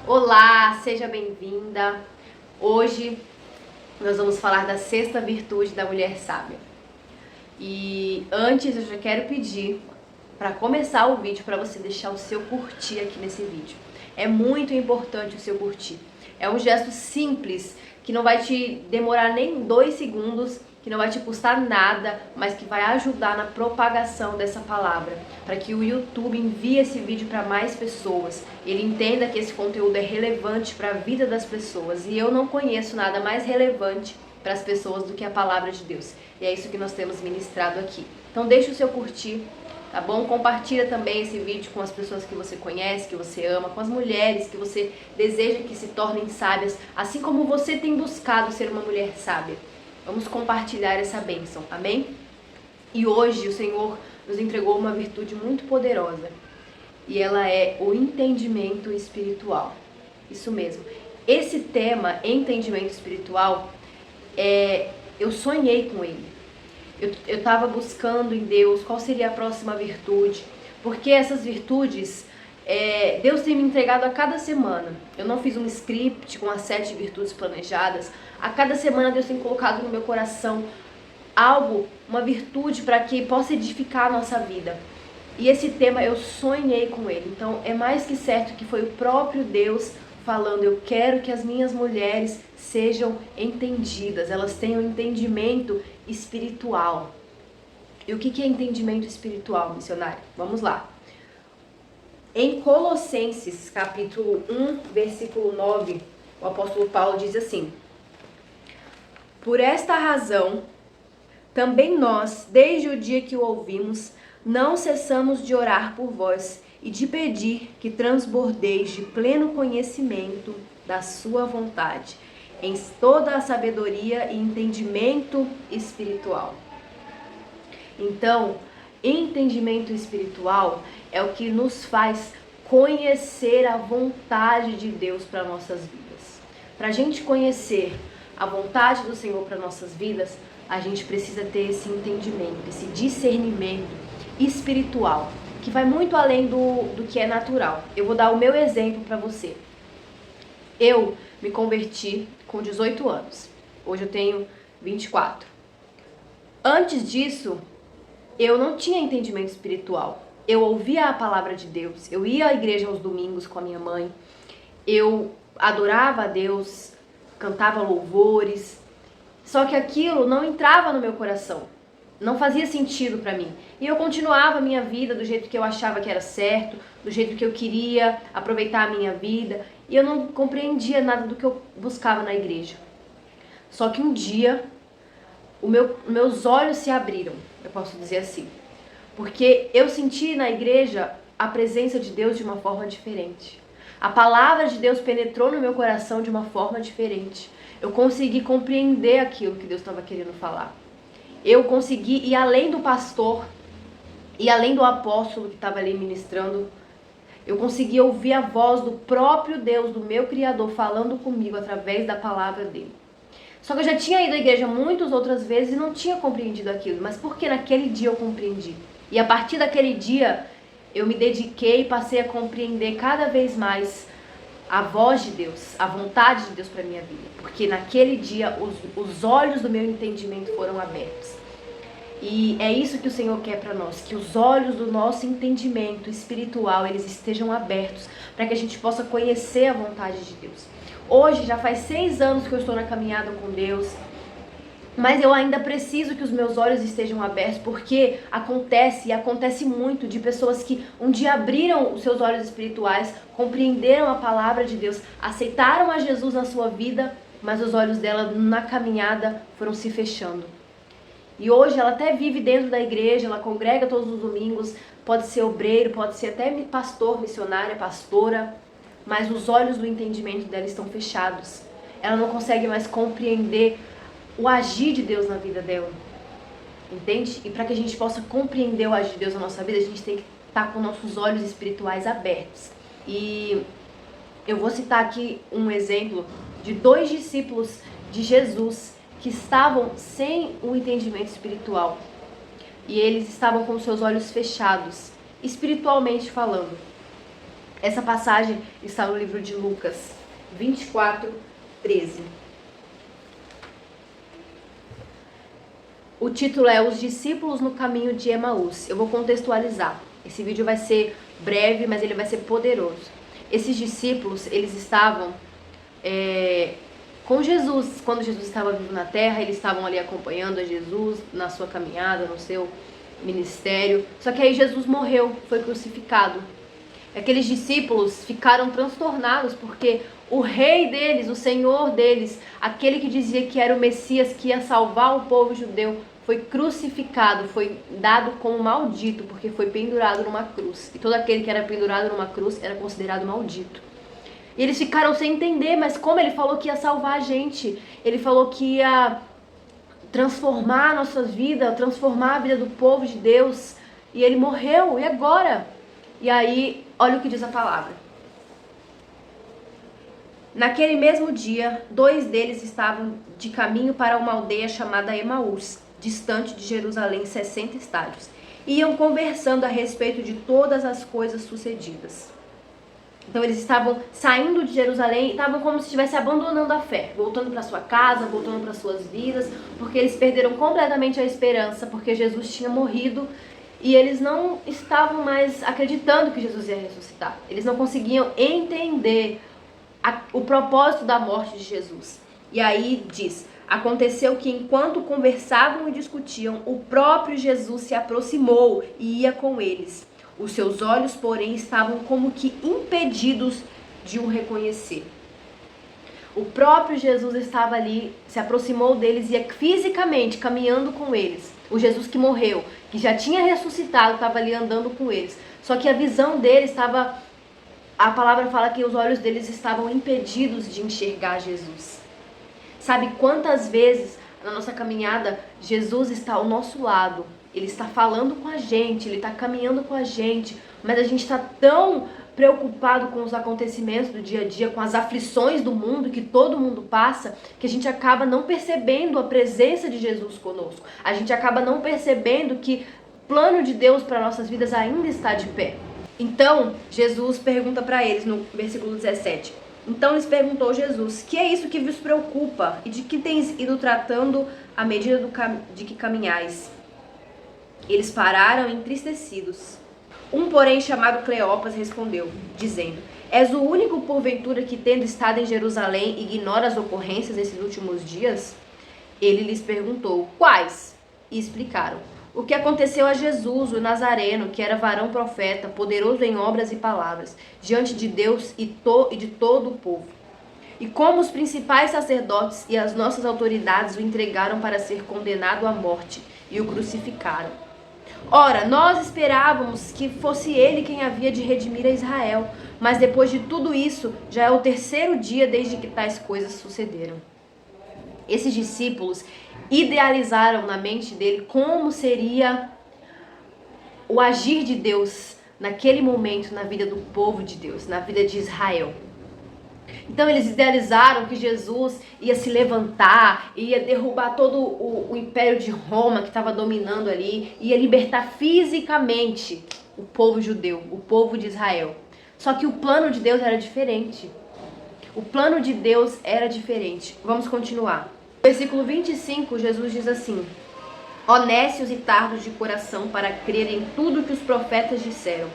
Olá, seja bem-vinda. Hoje nós vamos falar da sexta virtude da mulher sábia. E antes eu já quero pedir para começar o vídeo para você deixar o seu curtir aqui nesse vídeo. É muito importante o seu curtir. É um gesto simples que não vai te demorar nem 2 segundos, que não vai te custar nada, mas que vai ajudar na propagação dessa palavra, para que o YouTube envie esse vídeo para mais pessoas, ele entenda que esse conteúdo é relevante para a vida das pessoas, e eu não conheço nada mais relevante para as pessoas do que a palavra de Deus, e é isso que nós temos ministrado aqui. Então deixa o seu curtir, tá bom? Compartilha também esse vídeo com as pessoas que você conhece, que você ama, com as mulheres que você deseja que se tornem sábias, assim como você tem buscado ser uma mulher sábia. Vamos compartilhar essa bênção, amém? E hoje o Senhor nos entregou uma virtude muito poderosa, e ela é o entendimento espiritual. Isso mesmo. Esse tema, entendimento espiritual, eu sonhei com ele. Eu estava buscando em Deus qual seria a próxima virtude, porque essas virtudes Deus tem me entregado a cada semana. Eu não fiz um script com as 7 virtudes planejadas. A cada semana Deus tem colocado no meu coração algo, uma virtude para que possa edificar a nossa vida. E esse tema eu sonhei com ele. Então é mais que certo que foi o próprio Deus falando: eu quero que as minhas mulheres sejam entendidas, elas tenham entendimento espiritual. E o que é entendimento espiritual, missionário? Vamos lá. Em Colossenses, capítulo 1, versículo 9, o apóstolo Paulo diz assim: por esta razão, também nós, desde o dia que o ouvimos, não cessamos de orar por vós e de pedir que transbordeis de pleno conhecimento da sua vontade, em toda a sabedoria e entendimento espiritual. Então, entendimento espiritual é o que nos faz conhecer a vontade de Deus para nossas vidas. Para a gente conhecer a vontade do Senhor para nossas vidas, a gente precisa ter esse entendimento, esse discernimento espiritual, que vai muito além do que é natural. Eu vou dar o meu exemplo para você. Eu me converti com 18 anos. Hoje eu tenho 24. Antes disso, eu não tinha entendimento espiritual. Eu ouvia a palavra de Deus, eu ia à igreja aos domingos com a minha mãe, eu adorava a Deus, cantava louvores, só que aquilo não entrava no meu coração, não fazia sentido para mim. E eu continuava a minha vida do jeito que eu achava que era certo, do jeito que eu queria aproveitar a minha vida, e eu não compreendia nada do que eu buscava na igreja. Só que um dia, meus olhos se abriram, eu posso dizer assim, porque eu senti na igreja a presença de Deus de uma forma diferente. A palavra de Deus penetrou no meu coração de uma forma diferente. Eu consegui compreender aquilo que Deus estava querendo falar. Eu consegui ir além do pastor e além do apóstolo que estava ali ministrando. Eu consegui ouvir a voz do próprio Deus, do meu Criador, falando comigo através da palavra dele. Só que eu já tinha ido à igreja muitas outras vezes e não tinha compreendido aquilo. Mas porque naquele dia eu compreendi. E a partir daquele dia eu me dediquei e passei a compreender cada vez mais a voz de Deus, a vontade de Deus para minha vida. Porque naquele dia os olhos do meu entendimento foram abertos. E é isso que o Senhor quer para nós, que os olhos do nosso entendimento espiritual, eles estejam abertos, para que a gente possa conhecer a vontade de Deus. Hoje já faz 6 anos que eu estou na caminhada com Deus, mas eu ainda preciso que os meus olhos estejam abertos, porque acontece muito de pessoas que um dia abriram os seus olhos espirituais, compreenderam a palavra de Deus, aceitaram a Jesus na sua vida, mas os olhos dela na caminhada foram se fechando. E hoje ela até vive dentro da igreja, ela congrega todos os domingos, pode ser obreiro, pode ser até pastor, missionária, pastora, mas os olhos do entendimento dela estão fechados. Ela não consegue mais compreender o agir de Deus na vida dela, entende? E para que a gente possa compreender o agir de Deus na nossa vida, a gente tem que estar com nossos olhos espirituais abertos. E eu vou citar aqui um exemplo de 2 discípulos de Jesus que estavam sem o entendimento espiritual. E eles estavam com seus olhos fechados, espiritualmente falando. Essa passagem está no livro de Lucas 24:13. O título é Os Discípulos no Caminho de Emaús. Eu vou contextualizar. Esse vídeo vai ser breve, mas ele vai ser poderoso. Esses discípulos, eles estavam com Jesus. Quando Jesus estava vivo na terra, eles estavam ali acompanhando a Jesus na sua caminhada, no seu ministério. Só que aí Jesus morreu, foi crucificado. Aqueles discípulos ficaram transtornados porque o rei deles, o Senhor deles, aquele que dizia que era o Messias, que ia salvar o povo judeu, foi crucificado, foi dado como maldito, porque foi pendurado numa cruz. E todo aquele que era pendurado numa cruz era considerado maldito. E eles ficaram sem entender, mas como ele falou que ia salvar a gente, ele falou que ia transformar a nossa vida, transformar a vida do povo de Deus, e ele morreu, e agora? E aí, olha o que diz a palavra. Naquele mesmo dia, 2 deles estavam de caminho para uma aldeia chamada Emaús, distante de Jerusalém 60 estádios. Iam conversando a respeito de todas as coisas sucedidas. Então eles estavam saindo de Jerusalém e estavam como se estivessem abandonando a fé, voltando para sua casa, voltando para suas vidas, porque eles perderam completamente a esperança, porque Jesus tinha morrido. E eles não estavam mais acreditando que Jesus ia ressuscitar. Eles não conseguiam entender o propósito da morte de Jesus. E aí diz: aconteceu que enquanto conversavam e discutiam, o próprio Jesus se aproximou e ia com eles. Os seus olhos, porém, estavam como que impedidos de o reconhecer. O próprio Jesus estava ali, se aproximou deles e ia fisicamente caminhando com eles. O Jesus que morreu, que já tinha ressuscitado, estava ali andando com eles. Só que a visão deles estava... A palavra fala que os olhos deles estavam impedidos de enxergar Jesus. Sabe quantas vezes na nossa caminhada Jesus está ao nosso lado? Ele está falando com a gente, ele está caminhando com a gente, mas a gente está tão preocupado com os acontecimentos do dia a dia, com as aflições do mundo que todo mundo passa, que a gente acaba não percebendo a presença de Jesus conosco. A gente acaba não percebendo que o plano de Deus para nossas vidas ainda está de pé. Então, Jesus pergunta para eles no versículo 17. Então lhes perguntou Jesus: que é isso que vos preocupa? E de que tens ido tratando à medida de que caminhais? Eles pararam entristecidos. Um, porém, chamado Cleopas, respondeu, dizendo: és o único, porventura, que, tendo estado em Jerusalém, ignora as ocorrências desses últimos dias? Ele lhes perguntou: quais? E explicaram: o que aconteceu a Jesus, o Nazareno, que era varão profeta, poderoso em obras e palavras, diante de Deus e de todo o povo. E como os principais sacerdotes e as nossas autoridades o entregaram para ser condenado à morte e o crucificaram. Ora, nós esperávamos que fosse ele quem havia de redimir a Israel, mas depois de tudo isso, já é o 3º dia desde que tais coisas sucederam. Esses discípulos idealizaram na mente dele como seria o agir de Deus naquele momento na vida do povo de Deus, na vida de Israel. Então eles idealizaram que Jesus ia se levantar, ia derrubar todo o império de Roma que estava dominando ali, ia libertar fisicamente o povo judeu, o povo de Israel. Só que o plano de Deus era diferente. O plano de Deus era diferente. Vamos continuar. No versículo 25, Jesus diz assim: honestos e tardos de coração para crer em tudo que os profetas disseram.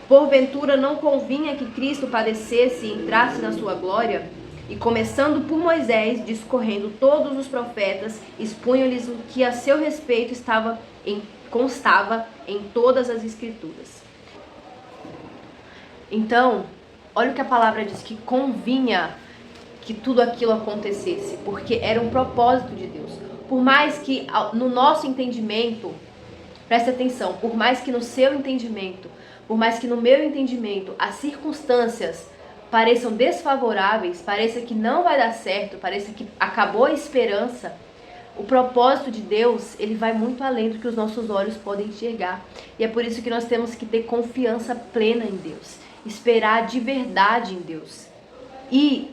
Porventura não convinha que Cristo padecesse e entrasse na sua glória? E começando por Moisés, discorrendo todos os profetas, expunham-lhes o que a seu respeito constava em todas as escrituras. Então, olha o que a palavra diz, que convinha que tudo aquilo acontecesse, porque era um propósito de Deus. Por mais que no nosso entendimento, preste atenção, por mais que no seu entendimento, por mais que no meu entendimento as circunstâncias pareçam desfavoráveis, pareça que não vai dar certo, pareça que acabou a esperança, o propósito de Deus, ele vai muito além do que os nossos olhos podem enxergar. E é por isso que nós temos que ter confiança plena em Deus, esperar de verdade em Deus. E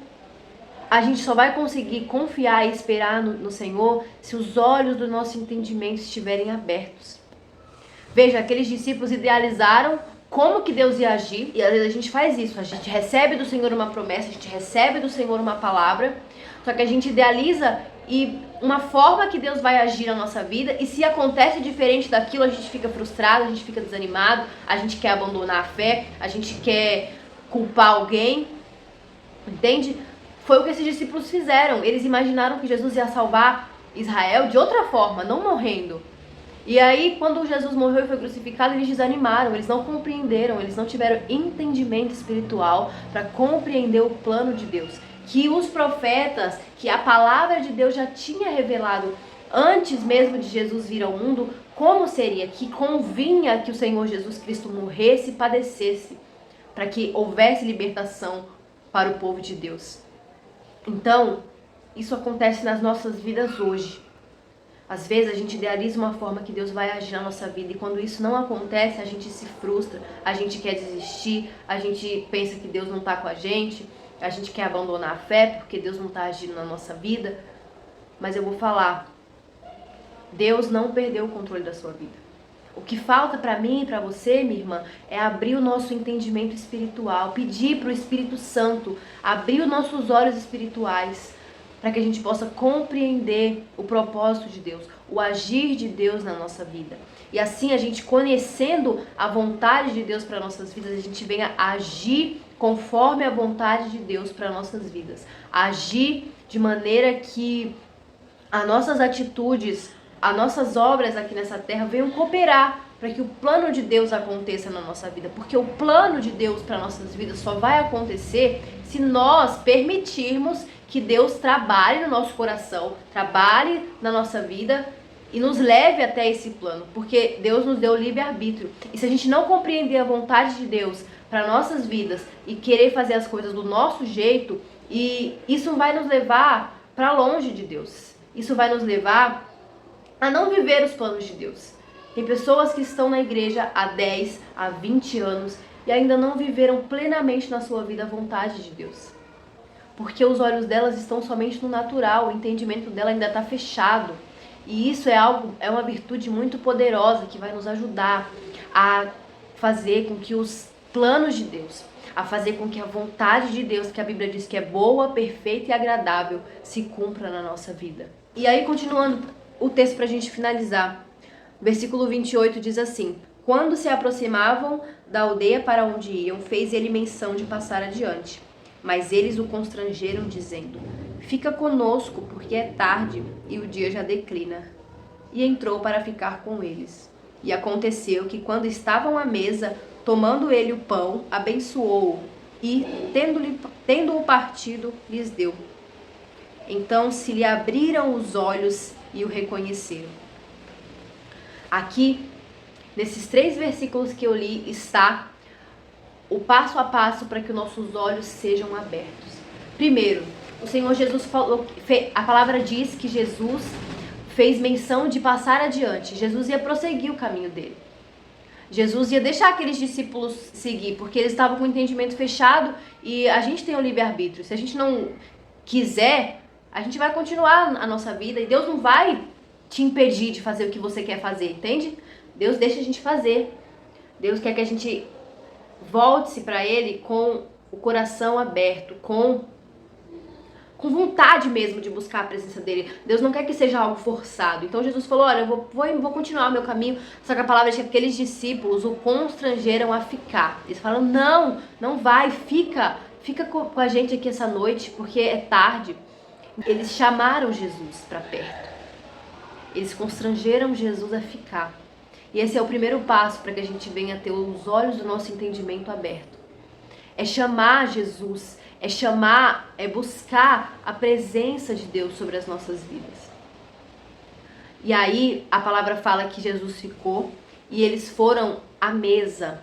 a gente só vai conseguir confiar e esperar no Senhor se os olhos do nosso entendimento estiverem abertos. Veja, aqueles discípulos idealizaram como que Deus ia agir. E às vezes a gente faz isso, a gente recebe do Senhor uma promessa, a gente recebe do Senhor uma palavra, só que a gente idealiza e uma forma que Deus vai agir na nossa vida, e se acontece diferente daquilo, a gente fica frustrado, a gente fica desanimado, a gente quer abandonar a fé, a gente quer culpar alguém, entende? Foi o que esses discípulos fizeram. Eles imaginaram que Jesus ia salvar Israel de outra forma, não morrendo. E aí, quando Jesus morreu e foi crucificado, eles desanimaram, eles não compreenderam, eles não tiveram entendimento espiritual para compreender o plano de Deus. Que os profetas, que a palavra de Deus já tinha revelado antes mesmo de Jesus vir ao mundo, como seria, que convinha que o Senhor Jesus Cristo morresse e padecesse, para que houvesse libertação para o povo de Deus. Então, isso acontece nas nossas vidas hoje. Às vezes a gente idealiza uma forma que Deus vai agir na nossa vida, e quando isso não acontece, a gente se frustra, a gente quer desistir, a gente pensa que Deus não está com a gente quer abandonar a fé porque Deus não está agindo na nossa vida. Mas eu vou falar, Deus não perdeu o controle da sua vida. O que falta para mim e para você, minha irmã, é abrir o nosso entendimento espiritual, pedir para o Espírito Santo abrir os nossos olhos espirituais, para que a gente possa compreender o propósito de Deus, o agir de Deus na nossa vida. E assim, a gente conhecendo a vontade de Deus para nossas vidas, a gente venha agir conforme a vontade de Deus para nossas vidas. Agir de maneira que as nossas atitudes, as nossas obras aqui nessa terra venham cooperar para que o plano de Deus aconteça na nossa vida. Porque o plano de Deus para nossas vidas só vai acontecer se nós permitirmos que Deus trabalhe no nosso coração, trabalhe na nossa vida e nos leve até esse plano, porque Deus nos deu livre-arbítrio. E se a gente não compreender a vontade de Deus para nossas vidas e querer fazer as coisas do nosso jeito, e isso vai nos levar para longe de Deus. Isso vai nos levar a não viver os planos de Deus. Tem pessoas que estão na igreja há 10, há 20 anos e ainda não viveram plenamente na sua vida a vontade de Deus. Porque os olhos delas estão somente no natural, o entendimento dela ainda está fechado. E isso é uma virtude muito poderosa que vai nos ajudar a fazer com que os planos de Deus, a fazer com que a vontade de Deus, que a Bíblia diz que é boa, perfeita e agradável, se cumpra na nossa vida. E aí, continuando o texto para a gente finalizar, versículo 28 diz assim: quando se aproximavam da aldeia para onde iam, fez ele menção de passar adiante. Mas eles o constrangeram, dizendo: fica conosco, porque é tarde e o dia já declina. E entrou para ficar com eles. E aconteceu que, quando estavam à mesa, tomando ele o pão, abençoou-o e, tendo-o partido, lhes deu. Então se lhe abriram os olhos e o reconheceram. Aqui, nesses 3 versículos que eu li, está o passo a passo para que os nossos olhos sejam abertos. Primeiro, o Senhor Jesus falou, a palavra diz que Jesus fez menção de passar adiante. Jesus ia prosseguir o caminho dele. Jesus ia deixar aqueles discípulos seguir, porque eles estavam com o entendimento fechado, e a gente tem o livre-arbítrio. Se a gente não quiser, a gente vai continuar a nossa vida e Deus não vai te impedir de fazer o que você quer fazer, entende? Deus deixa a gente fazer. Deus quer que a gente volte-se para Ele com o coração aberto, com vontade mesmo de buscar a presença dele. Deus não quer que seja algo forçado. Então Jesus falou: olha, eu vou continuar o meu caminho. Só que a palavra diz que aqueles discípulos o constrangeram a ficar. Eles falam: não vai, fica com a gente aqui essa noite, porque é tarde. Eles chamaram Jesus para perto. Eles constrangeram Jesus a ficar. E esse é o primeiro passo para que a gente venha ter os olhos do nosso entendimento aberto. É chamar Jesus, é buscar a presença de Deus sobre as nossas vidas. E aí a palavra fala que Jesus ficou e eles foram à mesa.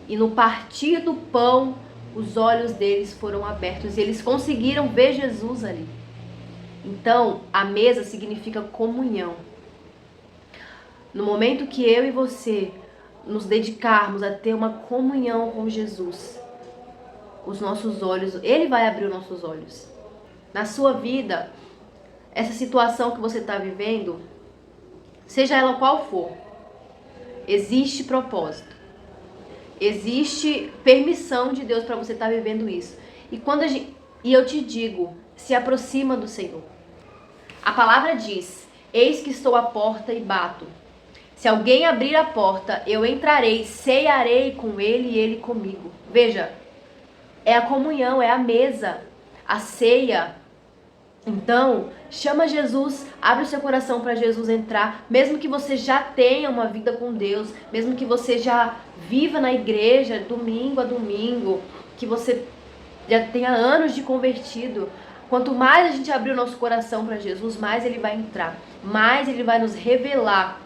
E no partir do pão, os olhos deles foram abertos e eles conseguiram ver Jesus ali. Então, a mesa significa comunhão. No momento que eu e você nos dedicarmos a ter uma comunhão com Jesus, os nossos olhos, Ele vai abrir os nossos olhos. Na sua vida, essa situação que você está vivendo, seja ela qual for, existe propósito. Existe permissão de Deus para você estar vivendo isso. E eu te digo, se aproxima do Senhor. A palavra diz: eis que estou à porta e bato. Se alguém abrir a porta, eu entrarei, cearei com ele e ele comigo. Veja, é a comunhão, é a mesa, a ceia. Então, chama Jesus, abre o seu coração para Jesus entrar, mesmo que você já tenha uma vida com Deus, mesmo que você já viva na igreja domingo a domingo, que você já tenha anos de convertido. Quanto mais a gente abrir o nosso coração para Jesus, mais ele vai entrar, mais ele vai nos revelar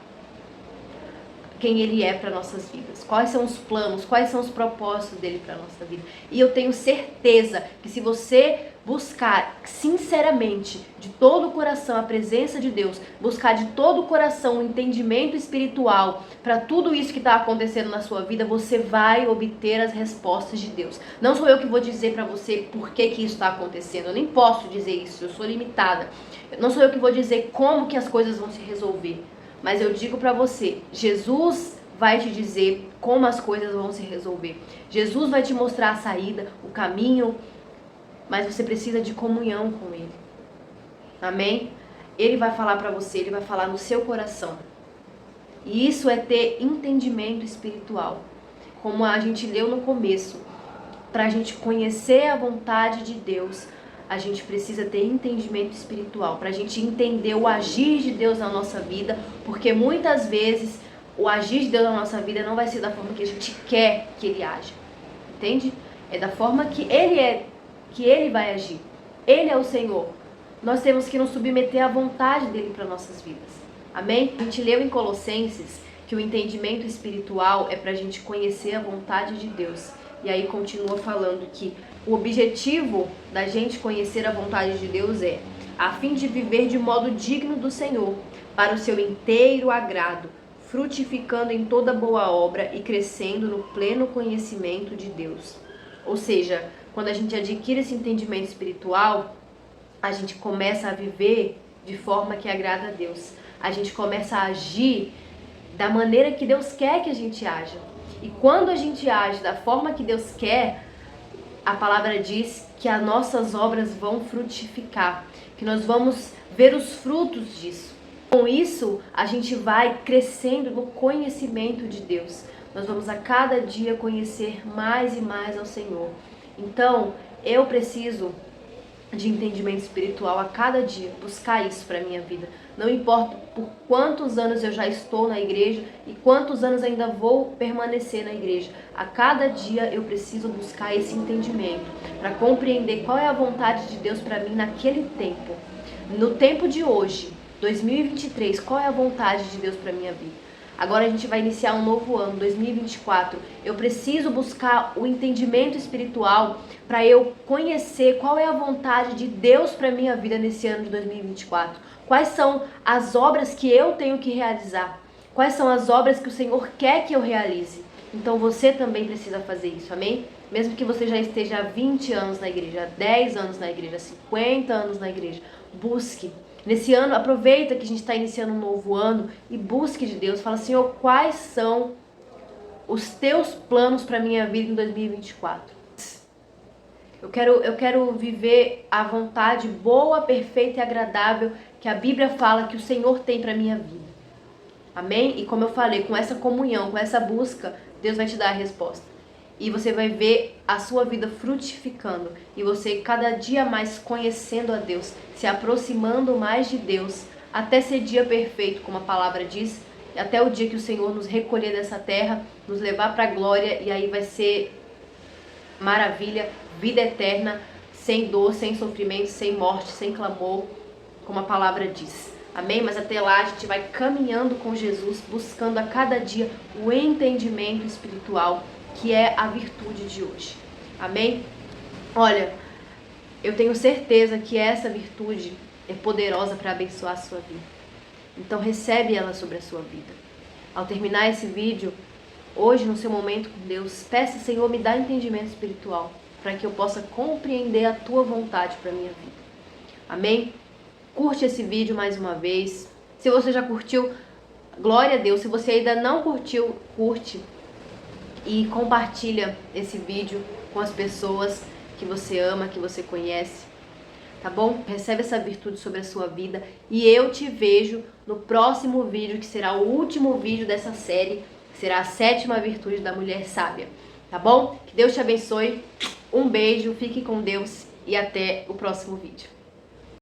quem ele é para nossas vidas, quais são os planos, quais são os propósitos dele para nossa vida. E eu tenho certeza que se você buscar sinceramente, de todo o coração, a presença de Deus, buscar de todo o coração o entendimento espiritual para tudo isso que está acontecendo na sua vida, você vai obter as respostas de Deus. Não sou eu que vou dizer para você por que isso está acontecendo, eu nem posso dizer isso, eu sou limitada. Não sou eu que vou dizer como que as coisas vão se resolver. Mas eu digo para você, Jesus vai te dizer como as coisas vão se resolver. Jesus vai te mostrar a saída, o caminho, mas você precisa de comunhão com Ele. Amém? Ele vai falar para você, Ele vai falar no seu coração. E isso é ter entendimento espiritual. Como a gente leu no começo, para a gente conhecer a vontade de Deus, a gente precisa ter entendimento espiritual, para a gente entender o agir de Deus na nossa vida, porque muitas vezes o agir de Deus na nossa vida não vai ser da forma que a gente quer que Ele haja, entende? É da forma que Ele vai agir. Ele é o Senhor. Nós temos que nos submeter à vontade dEle para nossas vidas, amém? A gente leu em Colossenses que o entendimento espiritual é para a gente conhecer a vontade de Deus. E aí continua falando que o objetivo da gente conhecer a vontade de Deus é a fim de viver de modo digno do Senhor, para o seu inteiro agrado, frutificando em toda boa obra e crescendo no pleno conhecimento de Deus. Ou seja, quando a gente adquire esse entendimento espiritual, a gente começa a viver de forma que agrada a Deus. A gente começa a agir da maneira que Deus quer que a gente haja. E quando a gente age da forma que Deus quer, a palavra diz que as nossas obras vão frutificar, que nós vamos ver os frutos disso. Com isso, a gente vai crescendo no conhecimento de Deus. Nós vamos a cada dia conhecer mais e mais ao Senhor. Então, eu preciso de entendimento espiritual a cada dia, buscar isso para minha vida. Não importa por quantos anos eu já estou na igreja e quantos anos ainda vou permanecer na igreja. A cada dia eu preciso buscar esse entendimento para compreender qual é a vontade de Deus para mim naquele tempo. No tempo de hoje, 2023, qual é a vontade de Deus para minha vida? Agora a gente vai iniciar um novo ano, 2024. Eu preciso buscar o entendimento espiritual para eu conhecer qual é a vontade de Deus para minha vida nesse ano de 2024. Quais são as obras que eu tenho que realizar? Quais são as obras que o Senhor quer que eu realize? Então você também precisa fazer isso, amém? Mesmo que você já esteja há 20 anos na igreja, há 10 anos na igreja, 50 anos na igreja, busque. Nesse ano, aproveita que a gente está iniciando um novo ano e busque de Deus. Fala, Senhor, quais são os teus planos para a minha vida em 2024? Eu quero viver a vontade boa, perfeita e agradável que a Bíblia fala que o Senhor tem para a minha vida. Amém? E como eu falei, com essa comunhão, com essa busca, Deus vai te dar a resposta. E você vai ver a sua vida frutificando. E você cada dia mais conhecendo a Deus, se aproximando mais de Deus, até ser dia perfeito, como a palavra diz, até o dia que o Senhor nos recolher dessa terra, nos levar para a glória, e aí vai ser maravilha, vida eterna, sem dor, sem sofrimento, sem morte, sem clamor, como a palavra diz. Amém? Mas até lá a gente vai caminhando com Jesus, buscando a cada dia o entendimento espiritual, que é a virtude de hoje. Amém? Olha, eu tenho certeza que essa virtude é poderosa para abençoar a sua vida. Então recebe ela sobre a sua vida. Ao terminar esse vídeo, hoje no seu momento com Deus, peça, Senhor, me dá entendimento espiritual, para que eu possa compreender a tua vontade para a minha vida. Amém? Curte esse vídeo mais uma vez. Se você já curtiu, glória a Deus. Se você ainda não curtiu, curte. e compartilha esse vídeo com as pessoas que você ama, que você conhece, tá bom? Recebe essa virtude sobre a sua vida e eu te vejo no próximo vídeo, que será o último vídeo dessa série, que será a 7ª virtude da mulher sábia, tá bom? Que Deus te abençoe, um beijo, fique com Deus e até o próximo vídeo.